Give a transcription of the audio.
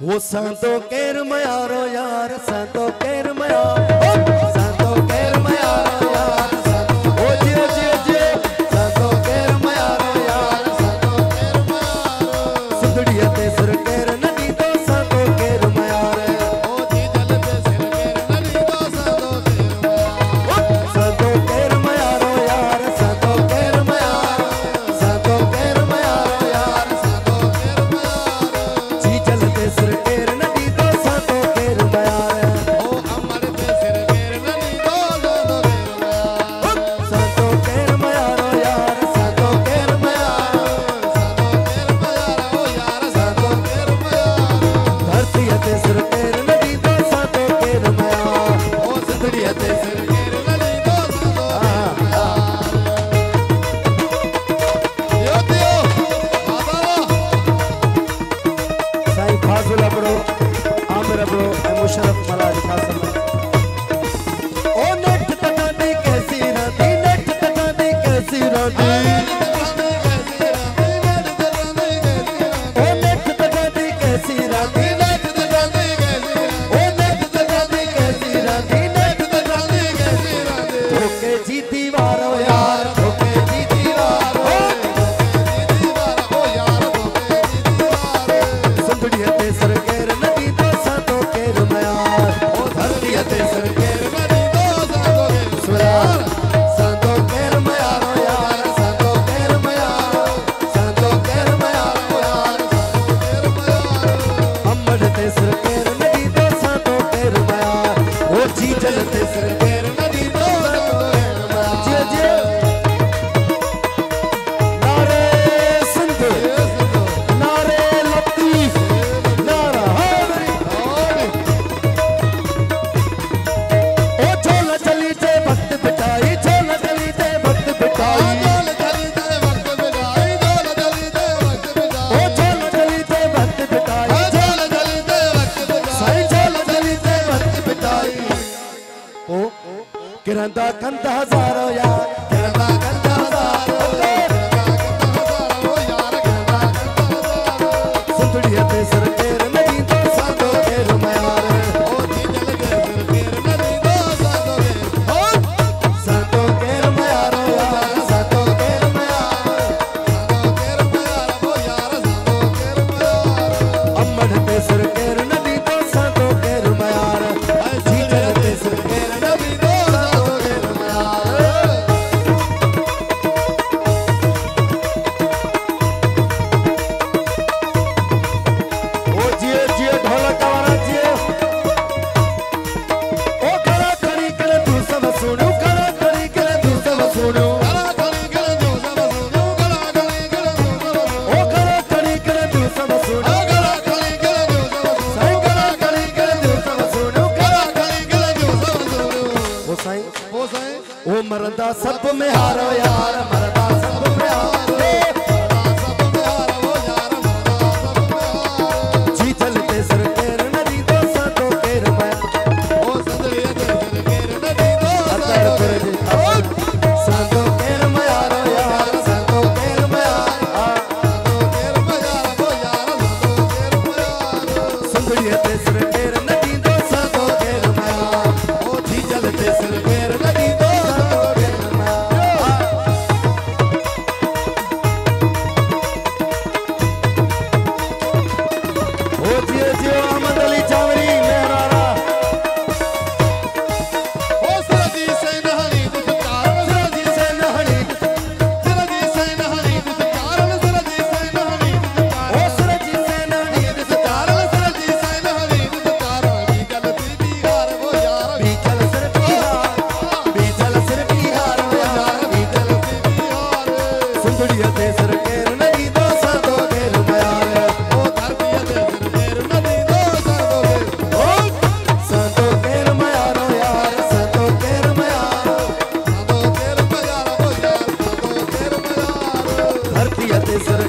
वो संतो केर मयारो यार संतो केर मयारो संतो केर मयारो यार संतो ओ जियो जियो जियो संतो केर मयारो यार संतो केर मयारो सुंदड़िया ते सिर केर नदी तो संतो केर मयारो ओ जी जल ते सिर केर नदी तो संतो केर मयारो संतो केर मयारो यार संतो केर मयारो संतो केर मयारो यार संतो केर मयारो जी जल ते सिर केर नदी तो संतो केर मयारो ओ अमर ते सिर केर नदी तो संतो केर मयारो यार संतो केर मयारो यार संतो केर मयारो धरती ते सिर केर नदी तो संतो केर मयारो ओ सुंदड़ी ते सिर केर नदी तो संतो यो दियो बाबा साईं फाजुल अबड़ो आमिर अबड़ो ऐं मुशर्रफ मलाज खासम ओ नेठ तकांदी कैसी रांदी नेठ तकांदी कैसी रांदी ओ नेठ तकांदी कैसी रांदी नेठ तकांदी कैसी ओ नेठ तकांदी कैसी रांदी नेठ तकांदी कैसी रांदी धोखे जी दीवारो यार धोखे जी दीवारो ओ यार धोखे जी दीवारो सुंदड़ी ते सर केर नदी तो संतो केर मयार ओ धरती ते सर केर नदी तो संतो केर सुरार संतो केर मयारो यार संतो केर मयारो संतो केर मयारो यार संतो केर मयारो अम्मड़ ते सर केर नदी तो संतो केर मयार ओ जी जल ते सर केर नदी तो संतो केर मयार जियो जियो नारे सिंध नारे लतीफ नारा हैदरी ओ झोला चली ते वक्त बिताई झोला चली ते वक्त बिताई झोला चली ते वक्त बिताई झोला चली ते वक्त बिताई ओ झोला चली ते वक्त बिताई झोला चली ते वक्त बिताई साईं झोला चली ते वक्त बिताई ओ किरंदा कंदा हजारो यार किरंदा कंदा हजारो सुंदड़िया ते सर केर नदी तो संतो केर मयार ओ जी जल ते सर केर नदी तो संतो केर ओ संतो केर मयारो यार संतो केर मयारो ओ यार संतो केर मयारो अम्मड़ ते सर केर नदी तो संतो केर मयार जी जल ते सर केर नदी तो संतो केर मयार ओ जियो जियो ढोलक वाला जियो ओ खड़ा खड़ी कर तू सब सुनो खड़ा खड़ी कर तू सब सुनो खड़ा खड़ी कर तू सब सुनो खड़ा खड़ी कर तू सब सुनो ओ खड़ा खड़ी कर तू सब सुनो खड़ा खड़ी कर तू सब सुनो साईं खड़ा खड़ी कर तू सब सुनो खड़ा खड़ी कर तू सब सुनो ओ साईं ओ मरदा सब में हारो यार मरदा सब में हारो जी चलते सर केर नदी तो संतो केर मयार ओ सुंदड़ी ते सर केर नदी तो संतो केर मयारो यार संतो केर मयार संतो केर मयारो यार संतो केर मयार सुंदड़ी ते सर केर नदी तो संतो केर मयार ओ जी चलते सर केर नदी तो संतो केर मयार ओ जियो जियो अहमद अली चावरी मेहरारा ओ सरजी से नहरी दुचार सरजी से नहरी सरजी से नहरी दुचार सरजी से नहरी दुचार ओ सरजी से नहरी दुचार सरजी से नहरी दुचार भी चलती बिहार वो यार भी चल सिर बिहार वो यार भी चलती बिहार सुंदड़िया ते सर केर नदी तो संतो केर मयार ओ धरती ते सर केर नदी तो संतो केर ओ संतो केर मयारो यार संतो केर मयारो संतो केर मयारो यार संतो केर मयारो धरती ते सर